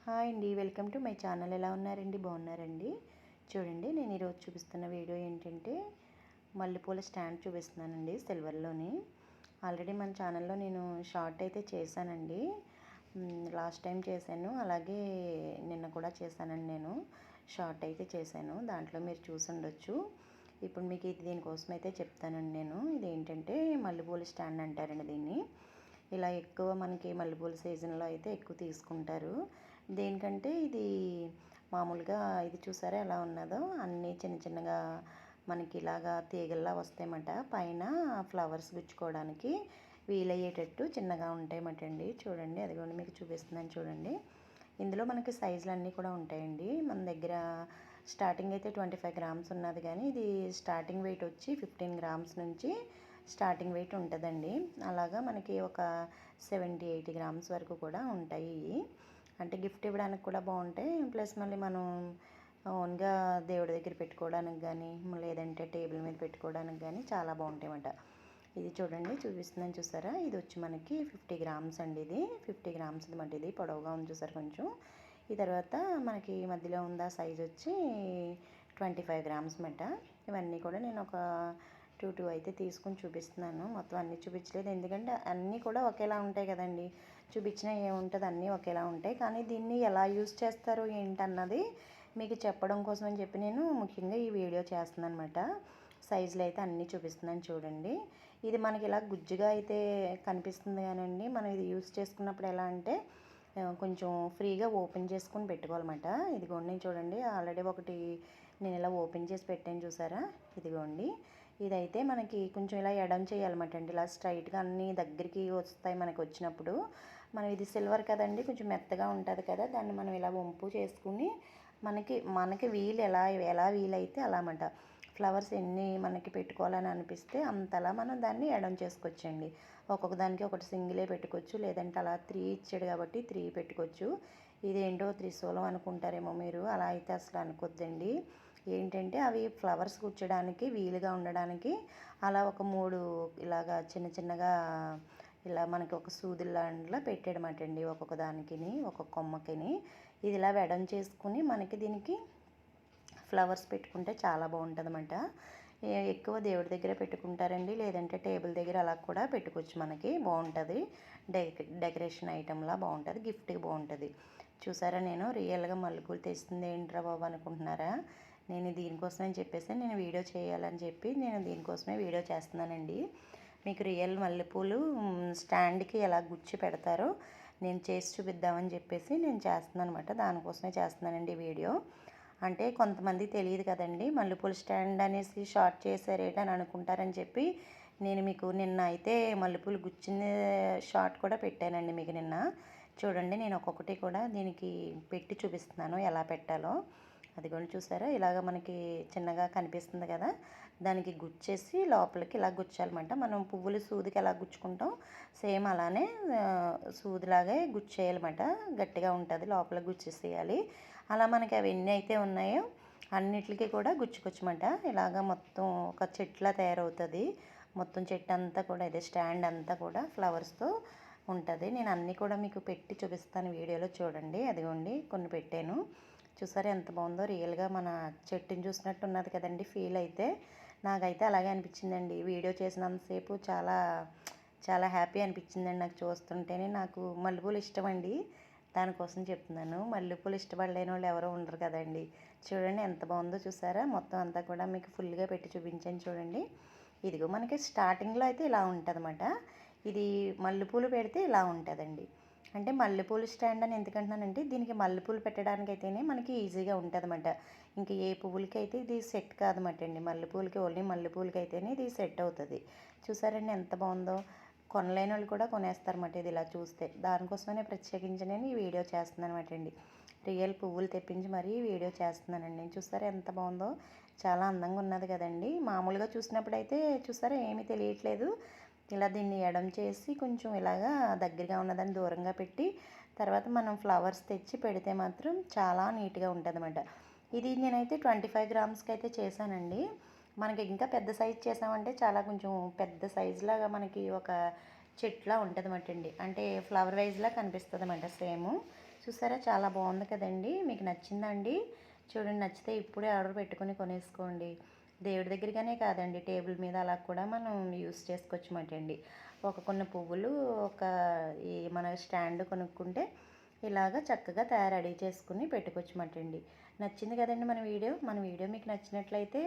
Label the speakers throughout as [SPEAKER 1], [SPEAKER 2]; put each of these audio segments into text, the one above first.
[SPEAKER 1] Hi అండి, welcome to my channel. ఎలా ఉన్నారండి? బాగున్నారండి? చూడండి, నేను ఈరోజు చూపిస్తున్న వీడియో ఏంటంటే మల్లెపూల స్టాండ్ చూపిస్తున్నానండి సిల్వర్లోని. ఆల్రెడీ మన ఛానల్లో నేను షార్ట్ అయితే చేశానండి. లాస్ట్ టైం చేశాను, అలాగే నిన్న కూడా చేశానండి. నేను షార్ట్ అయితే చేశాను, దాంట్లో మీరు చూసి ఉండొచ్చు. ఇప్పుడు మీకు దీనికోసం అయితే చెప్తానండి. నేను ఇదేంటంటే మల్లెపూల స్టాండ్ అంటారండి దీన్ని. ఇలా ఎక్కువ మనకి మల్లెపూల సీజన్లో అయితే ఎక్కువ తీసుకుంటారు. దేనికంటే ఇది మామూలుగా ఇది చూసారా ఎలా ఉన్నదో, అన్నీ చిన్న చిన్నగా మనకి ఇలాగా తీగల్లా వస్తాయన్నమాట. పైన ఫ్లవర్స్ గుచ్చుకోవడానికి వీలయ్యేటట్టు చిన్నగా ఉంటాయన్నమాట అండి. చూడండి, అది కూడా మీకు చూపిస్తున్నాను చూడండి. ఇందులో మనకి సైజులు అన్నీ కూడా ఉంటాయండి. మన దగ్గర స్టార్టింగ్ అయితే 25 గ్రామ్స్ ఉన్నది, కానీ ఇది స్టార్టింగ్ వెయిట్ వచ్చి 15 గ్రామ్స్ నుంచి స్టార్టింగ్ వెయిట్ ఉంటుందండి. అలాగా మనకి ఒక 70-80 గ్రామ్స్ వరకు కూడా ఉంటాయి. అంటే గిఫ్ట్ ఇవ్వడానికి కూడా బాగుంటాయి. ప్లస్ మళ్ళీ మనం ఓన్గా దేవుడి దగ్గర పెట్టుకోవడానికి కానీ, లేదంటే టేబుల్ మీద పెట్టుకోవడానికి కానీ చాలా బాగుంటాయి అన్నమాట. ఇది చూడండి, చూపిస్తున్నాను చూసారా. ఇది వచ్చి మనకి 50 గ్రామ్స్ అండి. ఇది 50 గ్రామ్స్ అనమాట. ఇది పొడవుగా ఉంది చూసారు కొంచెం. ఈ తర్వాత మనకి మధ్యలో ఉందా సైజ్ వచ్చి 25 గ్రామ్స్ అన్నమాట. ఇవన్నీ కూడా నేను ఒక 2 అయితే తీసుకుని చూపిస్తున్నాను. మొత్తం అన్నీ చూపించలేదు, ఎందుకంటే అన్నీ కూడా ఒకేలా ఉంటాయి కదండి. చూపించినా ఏముంటుంది, అన్నీ ఒకేలా ఉంటాయి. కానీ దీన్ని ఎలా యూజ్ చేస్తారు ఏంటన్నది మీకు చెప్పడం కోసం అని చెప్పి నేను ముఖ్యంగా ఈ వీడియో చేస్తున్నాను అనమాట. సైజులు అయితే అన్నీ చూపిస్తున్నాను చూడండి. ఇది మనకి ఇలా గుజ్జుగా అయితే కనిపిస్తుంది కానండి, మనం ఇది యూజ్ చేసుకున్నప్పుడు ఎలా అంటే కొంచెం ఫ్రీగా ఓపెన్ చేసుకుని పెట్టుకోవాలన్నమాట. ఇదిగోండి చూడండి, ఆల్రెడీ ఒకటి నేను ఇలా ఓపెన్ చేసి పెట్టాను చూసారా. ఇదిగోండి, ఇదైతే మనకి కొంచెం ఇలా ఎడం చేయాలన్నమాట అండి. ఇలా స్ట్రైట్గా అన్నీ దగ్గరికి వస్తాయి మనకి. వచ్చినప్పుడు మనం ఇది సిల్వర్ కదండి, కొంచెం మెత్తగా ఉంటుంది కదా, దాన్ని మనం ఇలా వంపు చేసుకుని మనకి వీలు ఎలా వీలైతే అలా అన్నమాట. ఫ్లవర్స్ ఎన్ని మనకి పెట్టుకోవాలని అనిపిస్తే అంతలా మనం దాన్ని ఎడం చేసుకోవచ్చండి. ఒక్కొక్క దానికి ఒకటి సింగిలే పెట్టుకోవచ్చు, లేదంటే అలా 3 ఇచ్చాడు కాబట్టి 3 పెట్టుకోవచ్చు. ఇదేంటో త్రిశూలం అనుకుంటారేమో మీరు, అలా అయితే అసలు అనుకోద్దండి. ఏంటంటే అవి ఫ్లవర్స్ కూర్చోడానికి వీలుగా ఉండడానికి అలా ఒక 3 ఇలాగా చిన్న చిన్నగా ఇలా మనకి ఒక సూదులాంటిలా పెట్టాడనమాట అండి. ఒక్కొక్క దానికిని ఒక్కొక్క కొమ్మకిని ఇది ఇలా వెడం చేసుకుని మనకి దీనికి ఫ్లవర్స్ పెట్టుకుంటే చాలా బాగుంటుంది అన్నమాట. ఎక్కువ దేవుడి దగ్గర పెట్టుకుంటారండి, లేదంటే టేబుల్ దగ్గర అలా కూడా పెట్టుకోవచ్చు. మనకి బాగుంటుంది, డెకరేషన్ ఐటెంలా బాగుంటుంది, గిఫ్ట్కి బాగుంటుంది. చూసారా, నేను రియల్గా మల్లెపూలు తెస్తుంది ఏంట్రా బాబు అనుకుంటున్నారా. నేను దీనికోసమని చెప్పేసి నేను వీడియో చేయాలని చెప్పి నేను దీనికోసమే వీడియో చేస్తున్నానండి. మీకు రియల్ మల్లెపూలు స్టాండ్కి ఎలా గుచ్చి పెడతారో నేను చేసి చూపిద్దామని చెప్పేసి నేను చేస్తున్నాను అనమాట. దానికోసమే చేస్తున్నానండి వీడియో. అంటే కొంతమంది తెలియదు కదండి, మల్లెపూల స్టాండ్ అనేసి షార్ట్ చేశారేటని అనుకుంటారని చెప్పి నేను మీకు నిన్న అయితే మల్లెపూలు గుచ్చిన షార్ట్ కూడా పెట్టానండి మీకు నిన్న. చూడండి, నేను ఒక్కొక్కటి కూడా దీనికి పెట్టి చూపిస్తున్నాను ఎలా పెట్టాలో. అది కూడా చూసారా, ఇలాగ మనకి చిన్నగా కనిపిస్తుంది కదా, దానికి గుచ్చేసి లోపలికి ఇలా గుచ్చాలన్నమాట. మనం పువ్వులు సూదికి ఎలా గుచ్చుకుంటాం సేమ్ అలానే సూదిలాగే గుచ్చేయాలన్నమాట. గట్టిగా ఉంటుంది, లోపల గుచ్చేసేయాలి. అలా మనకి అవి ఎన్ని అయితే ఉన్నాయో అన్నిటికీ కూడా గుచ్చుకొచ్చమాట. ఇలాగ మొత్తం ఒక చెట్లా తయారవుతుంది. మొత్తం చెట్టు అంతా కూడా ఇదే స్టాండ్ అంతా కూడా ఫ్లవర్స్తో ఉంటుంది. నేను అన్నీ కూడా మీకు పెట్టి చూపిస్తాను వీడియోలో చూడండి. అదిగోండి కొన్ని పెట్టాను చూసారా, ఎంత బాగుందో. రియల్గా మన చెట్టుని చూసినట్టు ఉన్నది కదండి ఫీల్ అయితే. నాకైతే అలాగే అనిపించిందండి వీడియో చేసినంతసేపు. చాలా చాలా హ్యాపీ అనిపించిందండి నాకు చూస్తుంటేనే. నాకు మల్లెపూలు ఇష్టం అండి, దానికోసం చెప్తున్నాను. మల్లెపూలు ఇష్టపడలేని వాళ్ళు ఎవరో ఉండరు కదండి. చూడండి ఎంత బాగుందో చూసారా. మొత్తం అంతా కూడా మీకు ఫుల్గా పెట్టి చూపించాను చూడండి. ఇదిగో మనకి స్టార్టింగ్లో అయితే ఇలా ఉంటుంది అన్నమాట. ఇది మల్లెపూలు పెడితే ఇలా ఉంటుందండి. అంటే మల్లెపూలు స్టాండ్ అని ఎందుకంటున్నానంటే దీనికి మల్లెపూలు పెట్టడానికి అయితేనే మనకి ఈజీగా ఉంటుంది అన్నమాట. ఇంక ఏ పువ్వులకి అయితే ఇది సెట్ కాదన్నమాట అండి. మల్లెపూలకి ఓన్లీ మల్లెపూలకి అయితేనే ఇది సెట్ అవుతుంది. చూసారండి ఎంత బాగుందో. కొనలేని వాళ్ళు కూడా కొనేస్తారన్నమాట ఇది ఇలా చూస్తే. దానికోసమనే ప్రత్యేకించి నేను ఈ వీడియో చేస్తున్నాను అనమాట అండి. రియల్ పువ్వులు తెప్పించి మరీ వీడియో చేస్తున్నానండి. నేను చూసారా ఎంత బాగుందో, చాలా అందంగా ఉన్నది కదండి. మామూలుగా చూసినప్పుడు అయితే చూసారా ఏమీ తెలియట్లేదు. ఇలా దీన్ని ఎడం చేసి కొంచెం ఇలాగా దగ్గరగా ఉన్నదాన్ని దూరంగా పెట్టి తర్వాత మనం ఫ్లవర్స్ తెచ్చి పెడితే మాత్రం చాలా నీట్గా ఉంటుంది అన్నమాట. ఇది నేనైతే 25 గ్రామ్స్కి అయితే చేశానండి. మనకి ఇంకా పెద్ద సైజ్ చేసామంటే చాలా కొంచెం పెద్ద సైజులాగా మనకి ఒక చెట్లా ఉంటుంది అన్నమాట అండి. అంటే ఫ్లవర్ వైజ్లా కనిపిస్తుంది అన్నమాట సేమ్. చూసారా చాలా బాగుంది కదండి. మీకు నచ్చిందా అండి? చూడండి, నచ్చితే ఇప్పుడే ఆర్డర్ పెట్టుకొని కొనేసుకోండి. దేవుడి దగ్గరగానే కాదండి, టేబుల్ మీద అలా కూడా మనం యూస్ చేసుకోవచ్చుమటండి. ఒక కొన్ని పువ్వులు, ఒక ఈ మన స్టాండ్ కొనుక్కుంటే ఇలాగ చక్కగా రెడీ చేసుకుని పెట్టుకోవచ్చుమటండి. నచ్చింది కదండి మన వీడియో మీకు నచ్చినట్లయితే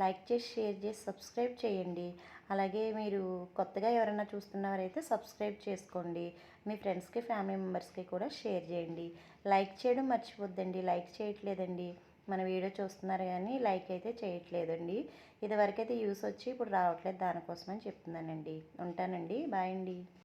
[SPEAKER 1] లైక్ చేసి, షేర్ చేసి, సబ్స్క్రైబ్ చేయండి. అలాగే మీరు కొత్తగా ఎవరైనా చూస్తున్నవారైతే సబ్స్క్రైబ్ చేసుకోండి. మీ ఫ్రెండ్స్కి, ఫ్యామిలీ మెంబర్స్కి కూడా షేర్ చేయండి. లైక్ చేయడం మర్చిపోద్దండి. లైక్ చేయట్లేదండి. మన వీడియో చూస్తున్నారు కానీ లైక్ అయితే చేయట్లేదండి. ఇదివరకైతే యూస్ వచ్చి ఇప్పుడు రావట్లేదు, దానికోసమని చెప్తున్నానండి. ఉంటానండి, బాయ్ అండి.